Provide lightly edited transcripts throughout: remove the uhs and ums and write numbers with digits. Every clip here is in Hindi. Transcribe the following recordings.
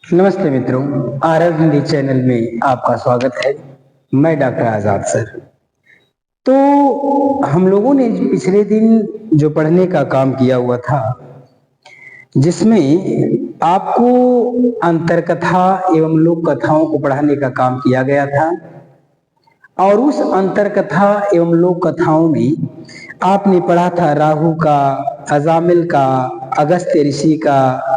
नमस्ते मित्रों, आरव हिंदी चैनल में आपका स्वागत है। मैं डॉक्टर आजाद सर। तो हम लोगों ने पिछले दिन जो पढ़ने का काम किया हुआ था, जिसमें आपको अंतरकथा एवं लोक कथाओं को पढ़ाने का काम किया गया था, और उस अंतरकथा एवं लोक कथाओं में आपने पढ़ा था राहु का, अजामिल का, अगस्त्य ऋषि का,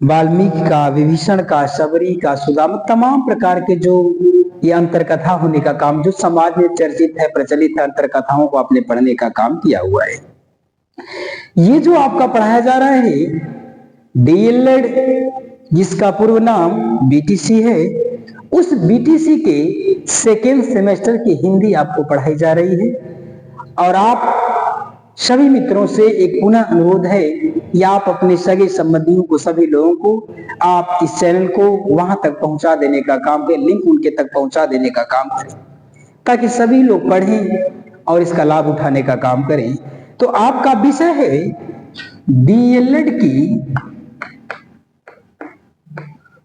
वाल्मीकि का, विभीषण का, शबरी का, सुदामा, तमाम प्रकार के जो ये अंतरकथा होने का काम जो समाज में चर्चित है, प्रचलित है, अंतरकथाओं को आपने पढ़ने का काम किया हुआ है। ये जो आपका पढ़ाया जा रहा है डीएलएड, जिसका पूर्व नाम बीटीसी है, उस बीटीसी के सेकेंड सेमेस्टर की हिंदी आपको पढ़ाई जा रही है। और आप सभी मित्रों से एक पुनः अनुरोध है कि आप अपने सगे संबंधियों को, सभी लोगों को आप इस चैनल को वहां तक पहुंचा देने का काम करें, लिंक उनके तक पहुंचा देने का काम करें, ताकि सभी लोग पढ़ें और इसका लाभ उठाने का काम करें। तो आपका विषय है डीएलएड की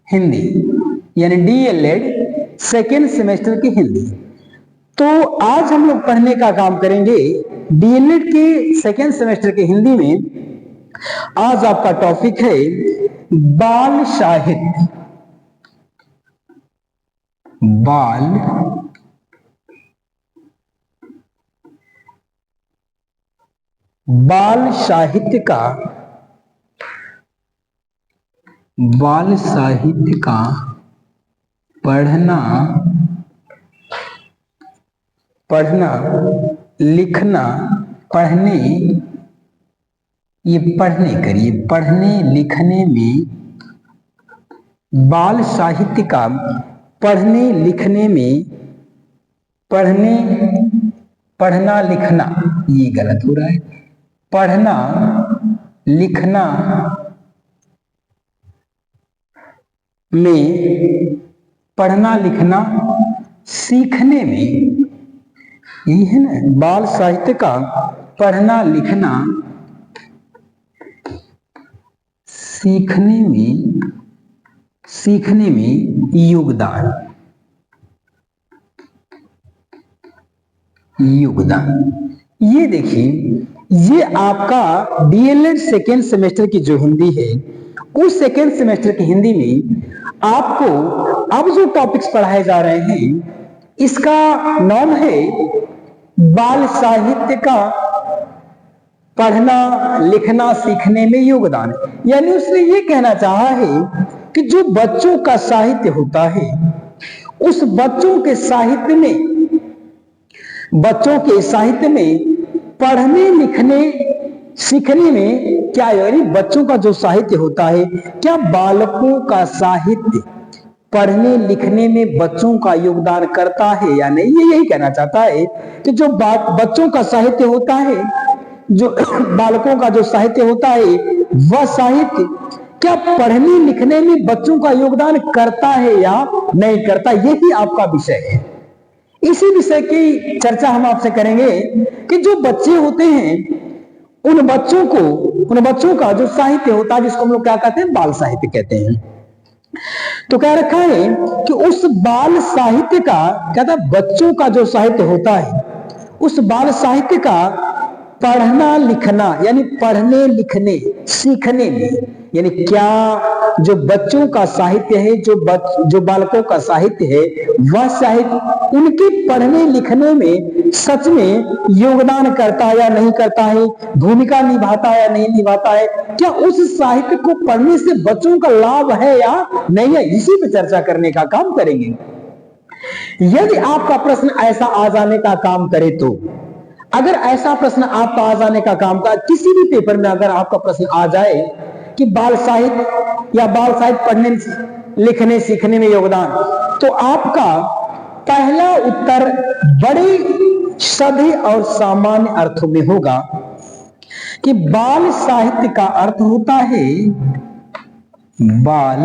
हिंदी, यानी डीएलएड सेकेंड सेमेस्टर की हिंदी। तो आज हम लोग पढ़ने का काम करेंगे डीएलएड के सेकेंड सेमेस्टर की हिंदी में। आज आपका टॉपिक है बाल साहित्य। बाल साहित्य का पढ़ना लिखना, पढ़ने लिखने में, बाल साहित्य का पढ़ने लिखने में, पढ़ना लिखना, ये गलत हो रहा है, पढ़ना लिखना में, पढ़ना लिखना सीखने में, यही है ना, बाल साहित्य का पढ़ना लिखना सीखने में योगदान। ये देखिए, ये आपका डीएलएड सेकेंड सेमेस्टर की जो हिंदी है, उस सेकेंड सेमेस्टर की हिंदी में आपको अब जो टॉपिक्स पढ़ाए जा रहे हैं, इसका नाम है बाल साहित्य का पढ़ना लिखना सीखने में योगदान। यानी उसने ये कहना चाहा है कि जो बच्चों का साहित्य होता है, उस बच्चों के साहित्य में पढ़ने लिखने सीखने में क्या, यानी बच्चों का जो साहित्य होता है, क्या बालकों का साहित्य पढ़ने लिखने में बच्चों का योगदान करता है या नहीं। ये यही कहना चाहता है कि जो बच्चों का साहित्य होता है, जो बालकों का जो साहित्य होता है, वह साहित्य क्या पढ़ने लिखने में बच्चों का योगदान करता है या नहीं करता। यही आपका विषय है। इसी विषय की चर्चा हम आपसे करेंगे कि जो बच्चे होते हैं, उन बच्चों का जो साहित्य होता है, जिसको हम लोग क्या कहते हैं, बाल साहित्य कहते हैं। तो कह रखा है कि उस बाल साहित्य का, कहता है बच्चों का जो साहित्य होता है, उस बाल साहित्य का पढ़ना लिखना, यानी पढ़ने लिखने सीखने में, यानी क्या जो बच्चों का साहित्य है, जो बालकों का साहित्य है, वह साहित्य उनके पढ़ने लिखने में सच में योगदान करता है या नहीं करता है, भूमिका निभाता है या नहीं निभाता है, क्या उस साहित्य को पढ़ने से बच्चों का लाभ है या नहीं है, इसी पे चर्चा करने का काम करेंगे। यदि आपका प्रश्न ऐसा आ जाने का काम करे, तो अगर ऐसा प्रश्न आपका आ जाने का काम का, किसी भी पेपर में अगर आपका प्रश्न आ जाए कि बाल साहित्य पढ़ने लिखने सीखने में योगदान, तो आपका पहला उत्तर बड़े सभी और सामान्य अर्थों में होगा कि बाल साहित्य का अर्थ होता है, बाल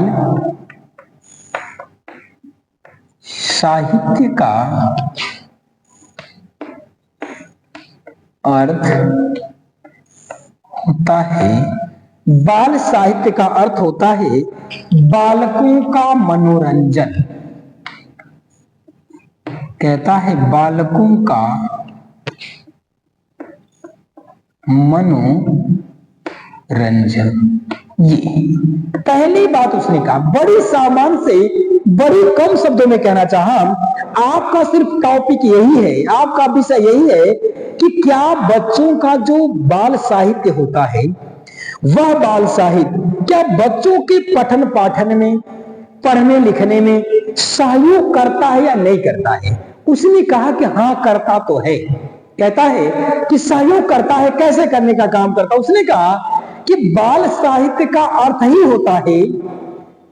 साहित्य का अर्थ होता है बाल साहित्य का अर्थ होता है बालकों का मनोरंजन। कहता है बालकों का मनोरंजन। ये पहली बात उसने कहा, बड़ी सामान से बड़ी कम शब्दों में कहना चाहा, आपका सिर्फ टॉपिक यही है, आपका विषय यही है कि क्या बच्चों का जो बाल साहित्य होता है वह बाल साहित्य क्या बच्चों के पठन पाठन में, पढ़ने लिखने में सहयोग करता है या नहीं करता है। उसने कहा कि हाँ करता तो है। कहता है कि सहयोग करता है, कैसे करने का काम करता है। उसने कहा कि बाल साहित्य का अर्थ ही होता है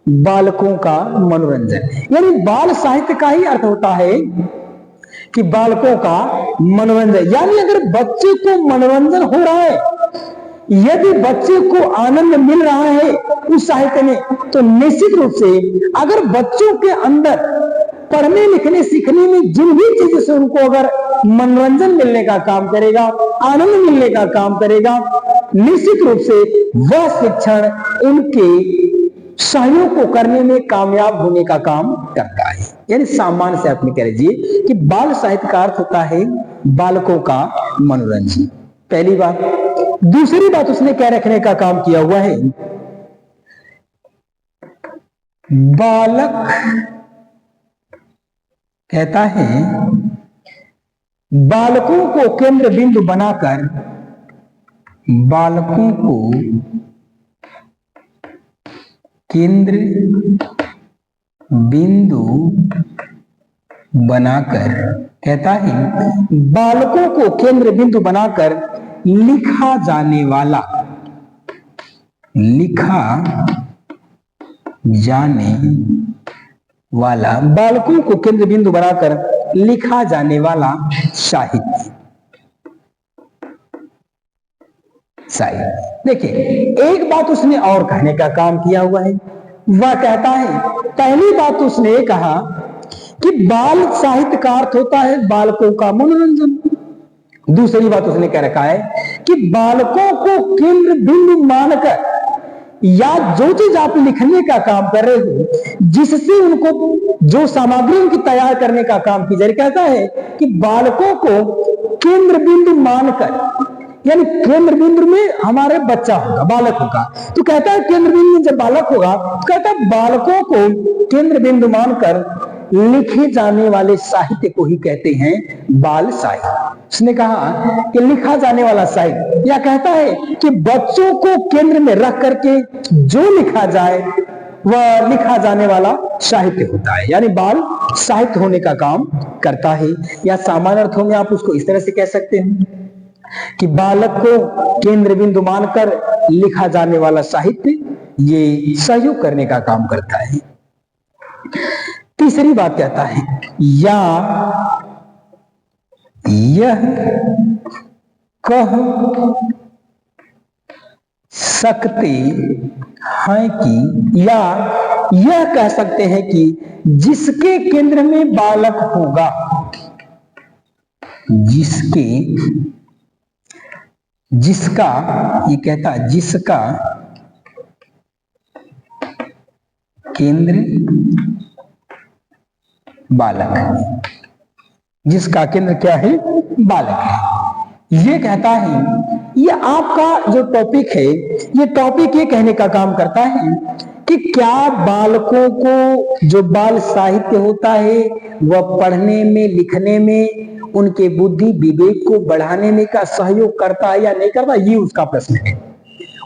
बालकों का मनोरंजन, यानी बाल साहित्य का ही अर्थ होता है कि बालकों का मनोरंजन। यानी अगर बच्चे को मनोरंजन हो रहा है, यदि बच्चे को आनंद मिल रहा है उस साहित्य में, तो निश्चित रूप से अगर बच्चों के अंदर पढ़ने लिखने सीखने में जिन भी चीजों से उनको अगर मनोरंजन मिलने का काम करेगा, आनंद मिलने का काम करेगा, निश्चित रूप से वह शिक्षण उनके सहयोग को करने में कामयाब होने का काम करता है। यानी सामान्य से आप कह लीजिए कि बाल साहित्य का अर्थ होता है बालकों का मनोरंजन, पहली बात। दूसरी बात उसने क्या रखने का काम किया हुआ है, बालक कहता है बालकों को केंद्र बिंदु बनाकर, बालकों को केंद्र बिंदु बनाकर, कहता है बालकों को केंद्र बिंदु बनाकर लिखा जाने वाला, लिखा जाने वाला, बालकों को केंद्र बिंदु बनाकर लिखा जाने वाला साहित्य। देखिए एक बात उसने और कहने का काम किया हुआ है, वह कहता है पहली बात उसने कहा कि बाल साहित्य का अर्थ होता है बालकों का मनोरंजन। दूसरी बात उसने कह रखा है कि बालकों को केंद्र बिंदु मानकर या जो चीज आप लिखने का काम कर रहे हो, जिससे उनको जो सामग्री उनकी तैयार करने का काम की जाए, कहता है कि बालकों को केंद्र बिंदु मानकर, यानी केंद्र बिंदु में हमारे बच्चा होगा, बालक होगा, तो कहता है केंद्र बिंदु में जब बालक होगा, तो कहता है बालकों को केंद्र बिंदु मानकर लिखे जाने वाले साहित्य को ही कहते हैं बाल साहित्य। उसने कहा कि लिखा जाने वाला साहित्य, या कहता है कि बच्चों को केंद्र में रख करके जो लिखा जाए वह लिखा जाने वाला साहित्य होता है, यानी बाल साहित्य होने का काम करता है। या सामान्य अर्थों में आप उसको इस तरह से कह सकते हैं कि बालक को केंद्र बिंदु मानकर लिखा जाने वाला साहित्य ये सहयोग करने का काम करता है। तीसरी बात कहता है या यह कह सकते हैं कि, या यह कह सकते हैं कि जिसके केंद्र में बालक होगा, जिसके, जिसका, ये कहता है जिसका केंद्र बालक है, जिसका केंद्र क्या है, बालक है। ये कहता है, ये आपका जो टॉपिक है, ये टॉपिक ये कहने का काम करता है कि क्या बालकों को जो बाल साहित्य होता है वह पढ़ने में लिखने में उनके बुद्धि विवेक को बढ़ाने में का सहयोग करता है या नहीं करता, ये उसका प्रश्न है।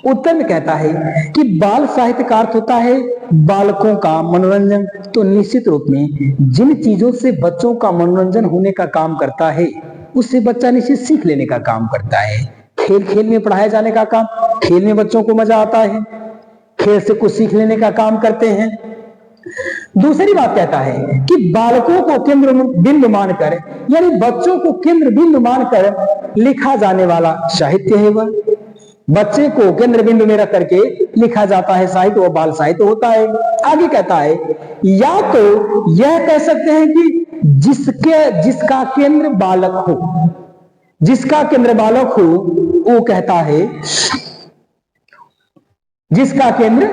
उत्तर में कहता है कि बाल साहित्य का अर्थ होता है बालकों का मनोरंजन। तो निश्चित रूप में जिन चीजों से बच्चों का मनोरंजन होने का काम करता है उससे बच्चा निश्चित सीख लेने का काम करता है। खेल खेल में पढ़ाए जाने का काम, खेल में बच्चों को मजा आता है, खेल से कुछ सीख लेने का काम करते हैं। दूसरी बात कहता है कि बालकों को केंद्र बिंदु मानकर, यानी बच्चों को केंद्र बिंदु मानकर लिखा जाने वाला साहित्य है वह, बच्चे को केंद्र बिंदु में रख करके लिखा जाता है साहित्य, वो बाल साहित्य होता है। आगे कहता है या तो यह कह सकते हैं कि जिसका केंद्र बालक हो, जिसका केंद्र बालक हो, वो कहता है जिसका केंद्र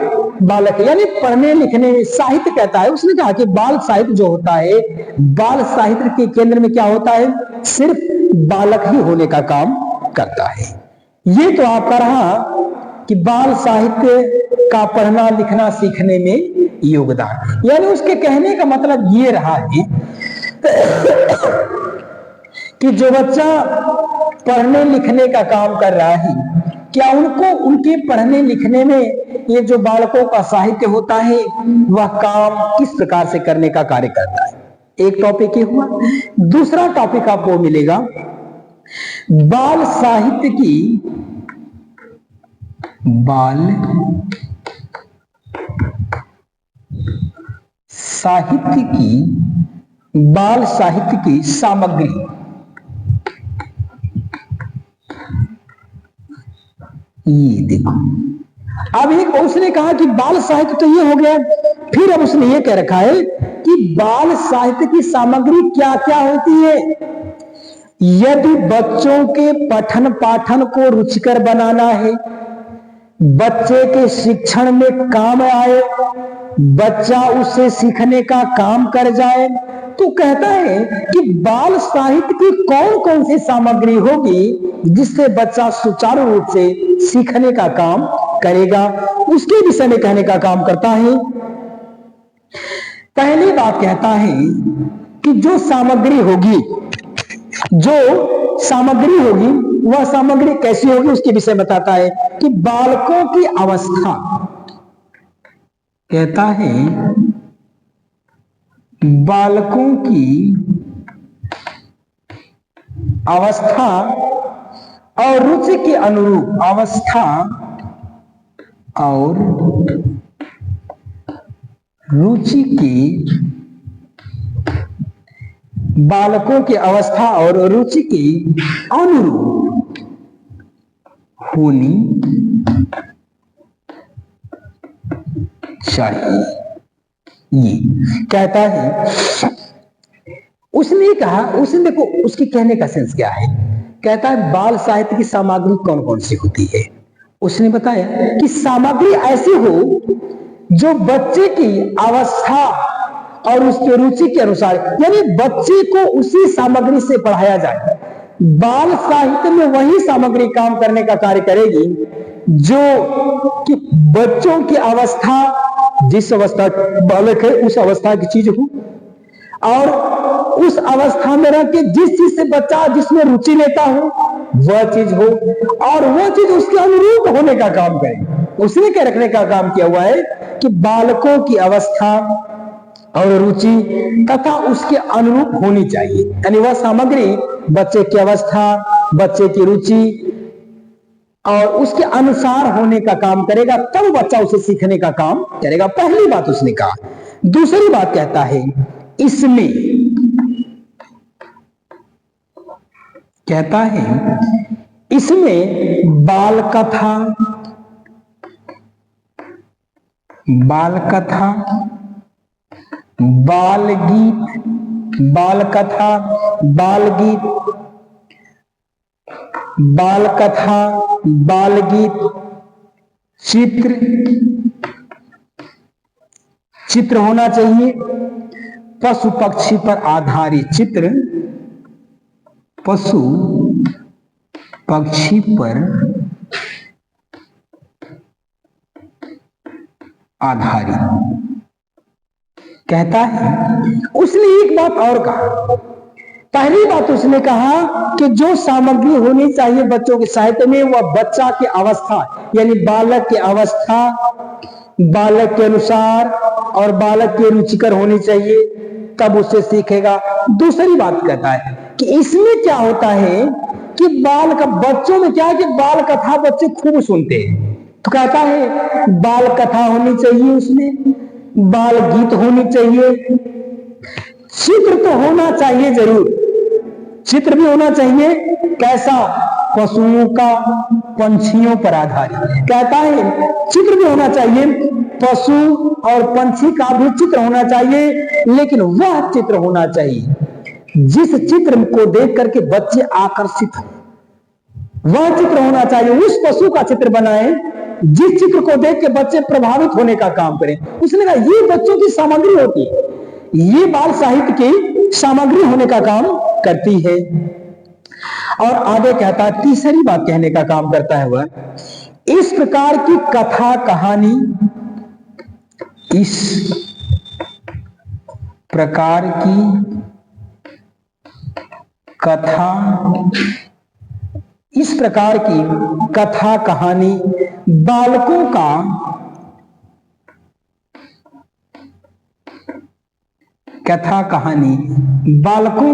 बालक है। यानी पढ़ने लिखने में साहित्य कहता है, उसने कहा कि बाल साहित्य जो होता है, बाल साहित्य के केंद्र में क्या होता है, सिर्फ बालक ही होने का काम करता है। ये तो आपका रहा कि बाल साहित्य का पढ़ना लिखना सीखने में योगदान, यानी उसके कहने का मतलब ये रहा है कि जो बच्चा पढ़ने लिखने का काम कर रहा है, क्या उनको उनके पढ़ने लिखने में ये जो बालकों का साहित्य होता है वह काम किस प्रकार से करने का कार्य करता है। एक टॉपिक ये हुआ। दूसरा टॉपिक आपको मिलेगा बाल साहित्य की बाल साहित्य की सामग्री। ये देखो, अब एक उसने कहा कि बाल साहित्य तो ये हो गया, फिर अब उसने ये कह रखा है कि बाल साहित्य की सामग्री क्या क्या होती है। यदि बच्चों के पठन पाठन को रुचिकर बनाना है, बच्चे के शिक्षण में काम आए, बच्चा उससे सीखने का काम कर जाए, तो कहता है कि बाल साहित्य की कौन कौन सी सामग्री होगी जिससे बच्चा सुचारू रूप से सीखने का काम करेगा, उसके विषय में कहने का काम करता है। पहली बात कहता है कि जो सामग्री होगी वह सामग्री कैसी होगी उसके विषय बताता है कि बालकों की अवस्था, कहता है बालकों की अवस्था और रुचि के अनुरूप, अवस्था और रुचि की, बालकों की अवस्था और रुचि के अनुरूप होनी चाहिए। ये कहता है, उसने कहा, उसने देखो उसकी कहने का सेंस क्या है। कहता है बाल साहित्य की सामग्री कौन कौन सी होती है। उसने बताया कि सामग्री ऐसी हो जो बच्चे की अवस्था और उसके रुचि के अनुसार, यानी बच्चे को उसी सामग्री से पढ़ाया जाए। बाल साहित्य में वही सामग्री काम करने का कार्य करेगी जो कि बच्चों की अवस्था, जिस अवस्था बालक है उस अवस्था की चीज हो, और उस अवस्था में रह के जिस चीज से बच्चा जिसमें रुचि लेता हो वह चीज हो, और वह चीज उसके अनुरूप होने का काम करे। उसने क्या रखने का काम किया हुआ है कि बालकों की अवस्था और रुचि तथा उसके अनुरूप होनी चाहिए। यानी वह सामग्री बच्चे की अवस्था, बच्चे की रुचि और उसके अनुसार होने का काम करेगा, तब बच्चा उसे सीखने का काम करेगा। पहली बात उसने कहा। दूसरी बात कहता है इसमें, कहता है इसमें बाल कथा, बाल गीत, बाल कथा, बाल गीत, चित्र होना चाहिए, पशु पक्षी पर आधारित चित्र, पशु पक्षी पर आधारित। कहता है उसने एक बात और कहा। पहली बात उसने कहा कि जो सामग्री होनी चाहिए बच्चों के साहित्य में वह बच्चा की अवस्था, यानी बालक की अवस्था, बालक के अनुसार और बालक के रुचिकर होनी चाहिए, तब उसे सीखेगा। दूसरी बात कहता है कि इसमें क्या होता है कि बाल का, बच्चों में क्या है कि बाल कथा बच्चे खूब सुनते हैं, तो कहता है बाल कथा होनी चाहिए, उसमें बाल गीत होनी चाहिए, चित्र तो होना चाहिए जरूर, चित्र भी होना चाहिए। कैसा? पशुओं का, पंछियों पर आधारित। कहता है चित्र भी होना चाहिए, पशु और पंछी का भी चित्र होना चाहिए, लेकिन वह चित्र होना चाहिए जिस चित्र को देख करके बच्चे आकर्षित हो, वह चित्र होना चाहिए। उस पशु का चित्र बनाए जिस चित्र को देख के बच्चे प्रभावित होने का काम करें। उसने कहा ये बच्चों की सामग्री होती है, ये बाल साहित्य की सामग्री होने का काम करती है। और आगे कहता है, तीसरी बात कहने का काम करता है वह, इस प्रकार की कथा कहानी, इस प्रकार की कथा, इस प्रकार की कथा कहानी बालकों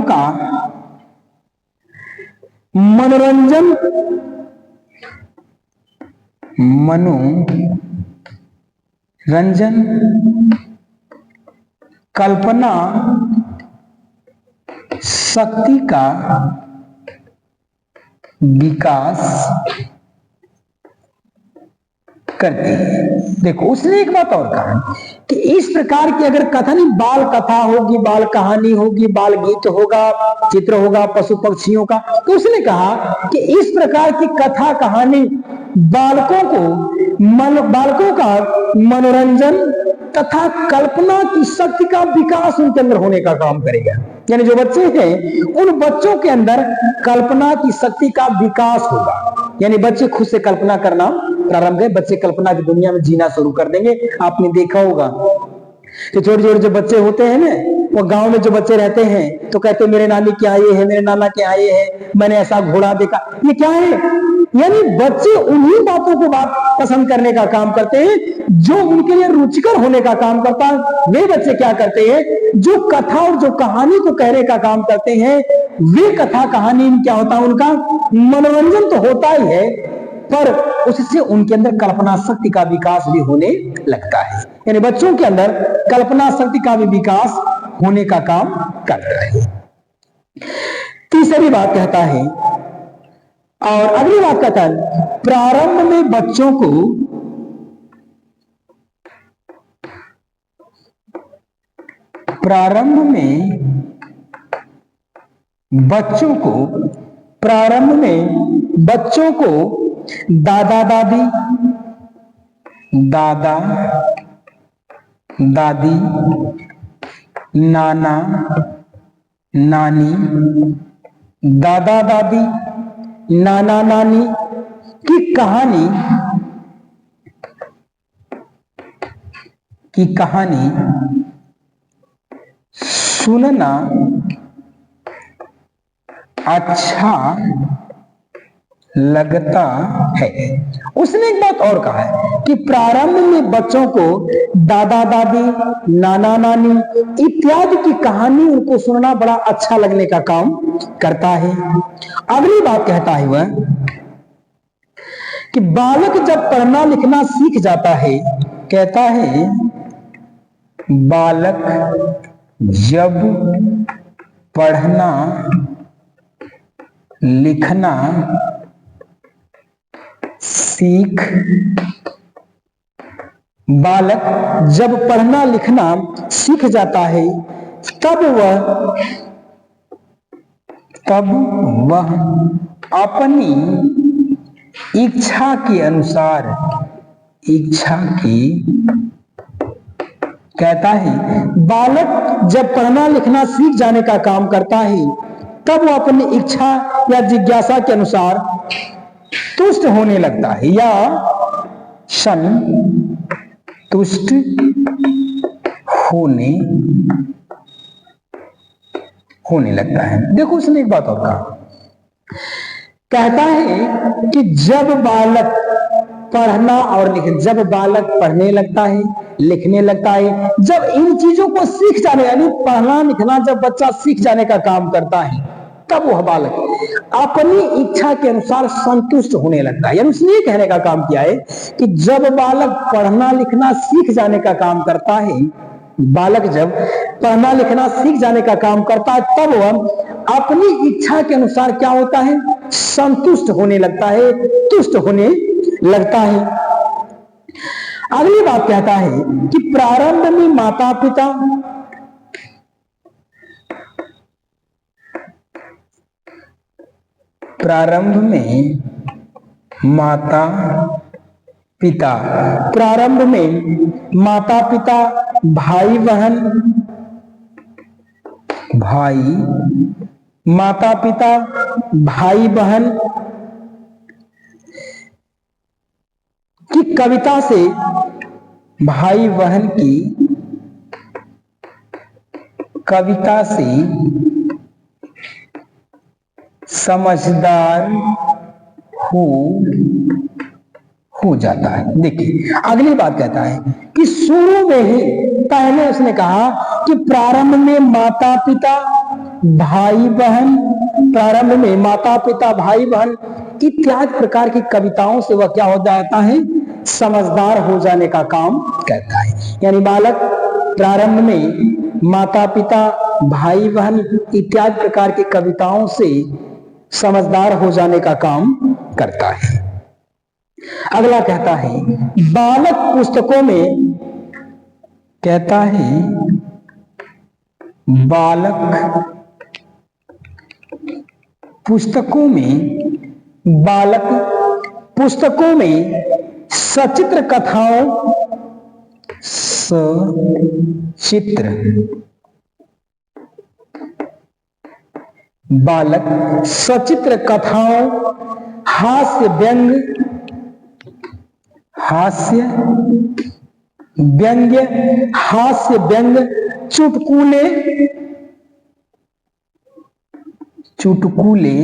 का मनोरंजन, कल्पना शक्ति का विकास करती है। देखो उसने एक बात और कहा कि इस प्रकार की अगर कथा नहीं, बाल कथा होगी, बाल कहानी होगी, बाल गीत होगा, चित्र होगा पशु पक्षियों का, तो उसने कहा कि इस प्रकार की कथा कहानी बालकों का मनोरंजन तथा कल्पना की शक्ति का विकास उनके अंदर होने का काम करेगा। यानी जो बच्चे हैं उन बच्चों के अंदर कल्पना की शक्ति का विकास होगा। यानी बच्चे खुद से कल्पना करना प्रारंभ है, बच्चे कल्पना की दुनिया में जीना शुरू कर देंगे। आपने देखा होगा कि छोटे छोटे जो बच्चे होते हैं ना, वो गांव में जो बच्चे रहते हैं तो कहते मेरे नानी के आए हैं, मेरे नाना के आए हैं, मैंने ऐसा घोड़ा देखा। ये क्या है? यानी बच्चे उन्हीं बातों को पसंद करने का काम करते हैं जो उनके लिए रुचिकर होने का काम करता है। वे बच्चे क्या करते हैं, जो कथा और जो कहानी को कहने का काम करते हैं, वे कथा कहानी में क्या होता है, उनका मनोरंजन तो होता ही है, पर उससे उनके अंदर कल्पना शक्ति का विकास भी होने लगता है। यानी बच्चों के अंदर कल्पना शक्ति का भी विकास होने का काम करता है। तीसरी बात कहता है, और अगली बात कहता है, प्रारंभ में बच्चों को दादा दादी, नाना नानी, दादा दादी, नाना नानी की कहानी सुनना अच्छा लगता है। उसने एक बात और कहा है कि प्रारंभ में बच्चों को दादा दादी, नाना नानी इत्यादि की कहानी उनको सुनना बड़ा अच्छा लगने का काम करता है। अगली बात कहता है वह कि बालक जब पढ़ना लिखना सीख जाता है, कहता है बालक जब पढ़ना लिखना सीख जाता है, तब वह अपनी इच्छा के अनुसार कहता है बालक जब पढ़ना लिखना सीख जाने का काम करता है, तब वो अपनी इच्छा या जिज्ञासा के अनुसार तुष्ट होने लगता है या संतुष्ट होने लगता है। देखो उसने एक बात और कहा, कहता है कि जब बालक पढ़ने लगता है, लिखने लगता है, जब इन चीजों को सीख जाने, यानी पढ़ना लिखना जब बच्चा सीख जाने का काम करता है, तब वह बालक अपनी इच्छा के अनुसार संतुष्ट होने लगता है। यानी उसने ये कहने का काम किया है कि जब बालक पढ़ना लिखना सीख जाने का काम करता है, बालक जब पढ़ना लिखना सीख जाने का काम करता है, तब वह अपनी इच्छा के अनुसार क्या होता है, संतुष्ट होने लगता है, तुष्ट होने लगता है। अगली बात कहता है कि प्रारंभ में माता पिता। प्रारंभ में माता पिता भाई बहन, माता पिता भाई बहन की कविता से भाई बहन की कविता से समझदार हो जाता है। देखिए अगली बात कहता है कि शुरू में ही पहले उसने कहा कि प्रारंभ में माता पिता भाई बहन, प्रारंभ में माता पिता भाई बहन इत्यादि प्रकार की कविताओं से वह क्या हो जाता है, समझदार हो जाने का काम करता है। यानी बालक प्रारंभ में माता पिता भाई बहन इत्यादि प्रकार की कविताओं से समझदार हो जाने का काम करता है। अगला कहता है बालक पुस्तकों में, कहता है बालक पुस्तकों में, बालक पुस्तकों में सचित्र कथाओं, सचित्र, बालक सचित्र कथाओं, हास्य व्यंग, हास्य व्यंग्य, हास्य व्यंग, चुटकुले, चुटकुले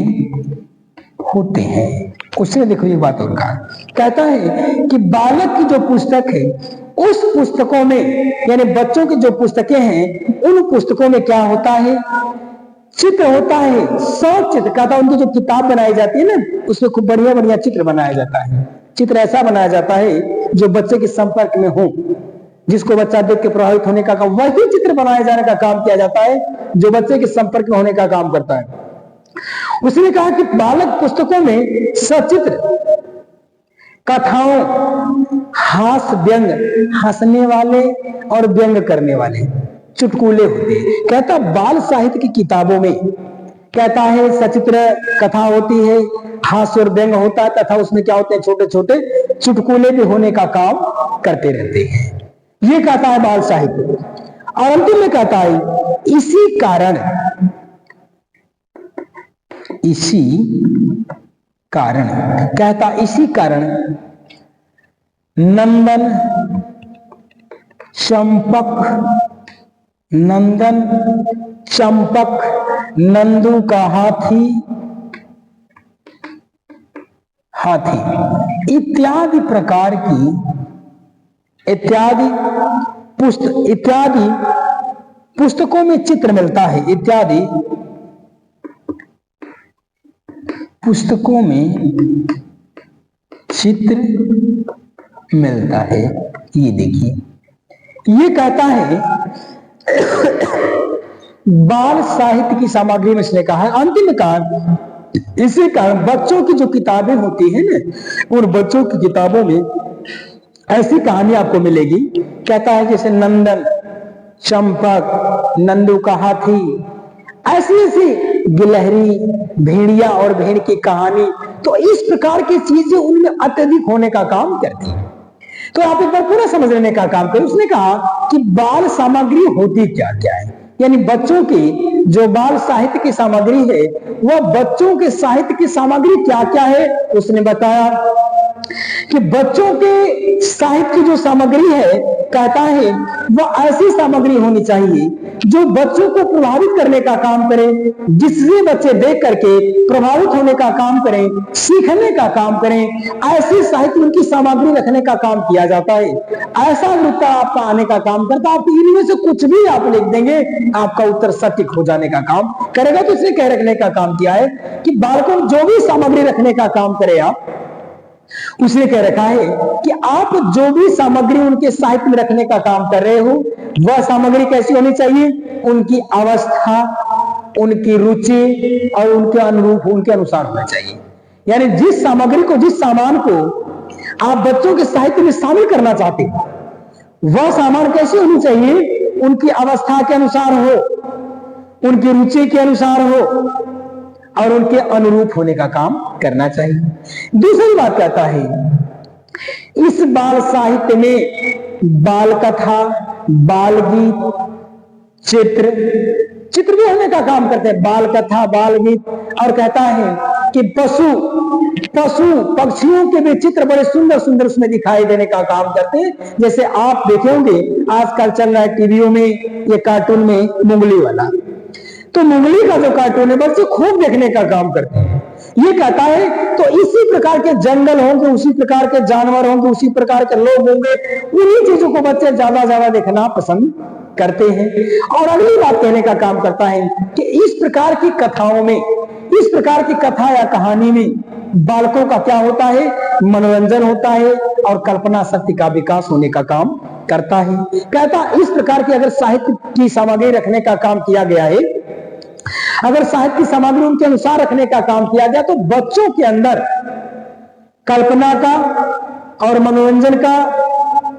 होते हैं। उसने देखो एक बात और कहा, कहता है कि बालक की जो पुस्तक है उस पुस्तकों में, यानी बच्चों की जो पुस्तकें हैं उन पुस्तकों में क्या होता है, चित्र होता है। सचित्र कहता है उनकी जो किताब बनाई जाती है ना उसमें खूब बढ़िया बढ़िया चित्र बनाया जाता है। चित्र ऐसा बनाया जाता है जो बच्चे के संपर्क में हो, जिसको बच्चा देख के प्रभावित होने का काम, वही चित्र बनाए जाने का काम किया जाता है जो बच्चे के संपर्क में होने का काम करता है। उसने कहा कि बालक पुस्तकों में सचित्र कथाओं, हास्य व्यंग, हंसने वाले और व्यंग करने वाले चुटकुले होते हैं। कहता बाल साहित्य की किताबों में, कहता है सचित्र कथा होती है, हास्य और व्यंग होता है तथा उसमें क्या होते हैं, छोटे छोटे चुटकुले भी होने का काम करते रहते हैं। ये कहता है बाल साहित्य। और अंतिम में कहता है इसी कारण, इसी कारण, कहता इसी कारण नंदन चंपक, नंदन चंपक, नंदू का हाथी, हाथी इत्यादि प्रकार की, इत्यादि पुस्तकों में चित्र मिलता है, इत्यादि पुस्तकों में चित्र मिलता है। ये देखिए ये कहता है बाल साहित्य की सामग्री में इसने कहा है। अंतिम कारण, इसी कारण बच्चों की जो किताबें होती है ना, उन बच्चों की किताबों में ऐसी कहानी आपको मिलेगी। कहता है जैसे नंदन चंपक, नंदू का हाथी, ऐसी ऐसी गिलहरी, भेड़िया और भेड़ की कहानी, तो इस प्रकार की चीजें उनमें अत्यधिक होने का काम करती है। तो आप एक बार पूरा समझ लेने का काम करें। उसने कहा कि बाल सामग्री होती क्या क्या है, यानी बच्चों की जो बाल साहित्य की सामग्री है वह बच्चों के साहित्य की सामग्री क्या क्या है। उसने बताया कि बच्चों के साहित्य की जो सामग्री है, कहता है वह ऐसी सामग्री होनी चाहिए जो बच्चों को प्रभावित करने का काम करे, जिससे बच्चे देख करके प्रभावित होने का काम करें, सीखने का काम करें। ऐसी साहित्य उनकी सामग्री रखने का काम किया जाता है। ऐसा उत्तर आपका आने का काम करता है। आप इनमें से कुछ भी आप लिख देंगे, आपका उत्तर सटीक हो जाने का काम करेगा। तो इसने कह रखने का काम किया है कि बालकों जो भी सामग्री रखने का काम करे आप, उसने कह रखा है कि आप जो भी सामग्री उनके साहित्य में रखने का काम कर रहे हो वह सामग्री कैसी होनी चाहिए, उनकी अवस्था, उनकी रुचि और उनके अनुरूप, उनके अनुसार होना चाहिए। यानी जिस सामग्री को, जिस सामान को आप बच्चों के साहित्य में शामिल करना चाहते हो वह सामान कैसी होनी चाहिए, उनकी अवस्था के अनुसार हो, उनकी रुचि के अनुसार हो और उनके अनुरूप होने का काम करना चाहिए। दूसरी बात कहता है इस बाल साहित्य में बाल कथा, बाल गीत, चित्र भी होने का काम करते हैं, बाल कथा, बाल गीत। और कहता है कि पशु पक्षियों के भी चित्र बड़े सुंदर सुंदर उसमें दिखाई देने का काम करते हैं। जैसे आप देखे होंगे आजकल चल रहा है टीवियों में ये कार्टून में मुंगली वाला, तो मुंगली का जो कार्टून है बच्चे खूब देखने का काम करते हैं। ये कहता है तो इसी प्रकार के जंगल होंगे, उसी प्रकार के जानवर होंगे, उसी प्रकार के लोग होंगे, उन्हीं चीजों को बच्चे ज्यादा देखना पसंद करते हैं। और अगली बात कहने का काम करता है कि इस प्रकार की कथाओं में, इस प्रकार की कथा या कहानी में बालकों का क्या होता है, मनोरंजन होता है और कल्पना शक्ति का विकास होने का काम करता है। कहता इस प्रकार की अगर साहित्य की सामग्री रखने का काम किया गया है, अगर साहित्य की सामग्री उनके अनुसार रखने का काम किया गया, तो बच्चों के अंदर कल्पना का और मनोरंजन का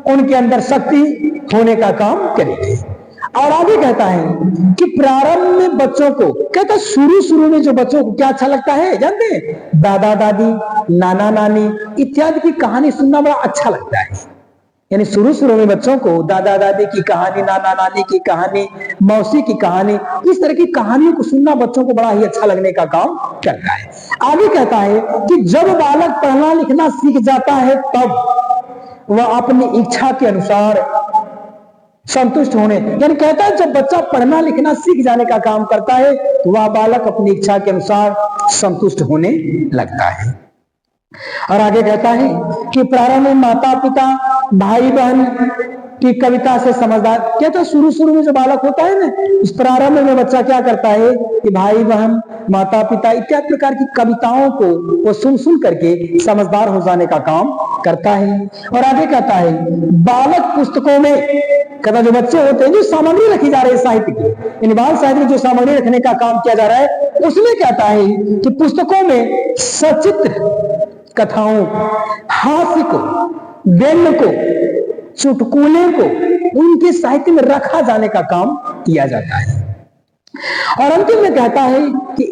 उनके अंदर शक्ति होने का काम करेगी। और आगे कहता है कि प्रारंभ में बच्चों को, कहता शुरू में जो बच्चों को क्या अच्छा लगता है जानते हैं, दादा दादी, नाना नानी इत्यादि की कहानी सुनना बड़ा अच्छा लगता है। यानी शुरू में बच्चों को दादा दादी की कहानी, नाना नानी की कहानी, मौसी की कहानी, इस तरह की कहानियों को सुनना बच्चों को बड़ा ही अच्छा लगने का काम करता है। आगे कहता है कि जब बालक पढ़ना लिखना सीख जाता है तब वह अपनी इच्छा के अनुसार संतुष्ट होने, यानी कहता है जब बच्चा पढ़ना लिखना सीख जाने का काम करता है तो वह बालक अपनी इच्छा के अनुसार संतुष्ट होने लगता है। और आगे कहता है कि प्रारंभ में माता पिता, भाई बहन की कविता से समझदार, कहता शुरू में जो बालक होता है ना, इस प्रारंभ में बच्चा क्या करता है कि भाई बहन, माता पिता इत्यादि प्रकार की कविताओं को वो सुन करके समझदार हो जाने का काम करता है। और आगे कहता है बालक पुस्तकों में, कहता जो बच्चे होते हैं, जो सामग्री रखी जा रही है साहित्य की, इन बाल साहित्य में जो सामग्री रखने का काम किया जा रहा है, उसमें कहता है कि पुस्तकों में सचित्र कथाओं, हास्य को, व्यंग्य को, चुटकुले को उनके साहित्य में रखा जाने का काम किया जाता है। और अंतिम में कहता है कि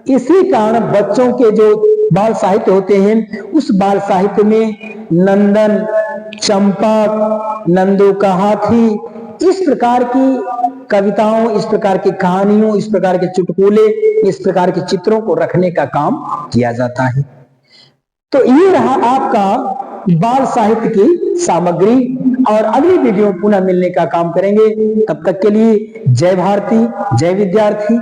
इसी कारण बच्चों के जो बाल साहित्य होते हैं, उस बाल साहित्य में नंदन, चंपक, नंदू का हाथी, इस प्रकार की कविताओं, इस प्रकार की कहानियों, इस प्रकार के चुटकुले, इस प्रकार के चित्रों को रखने का काम किया जाता है। तो ये रहा आपका बाल साहित्य की सामग्री। और अगली वीडियो पुनः मिलने का काम करेंगे। तब तक के लिए जय भारती, जय विद्यार्थी।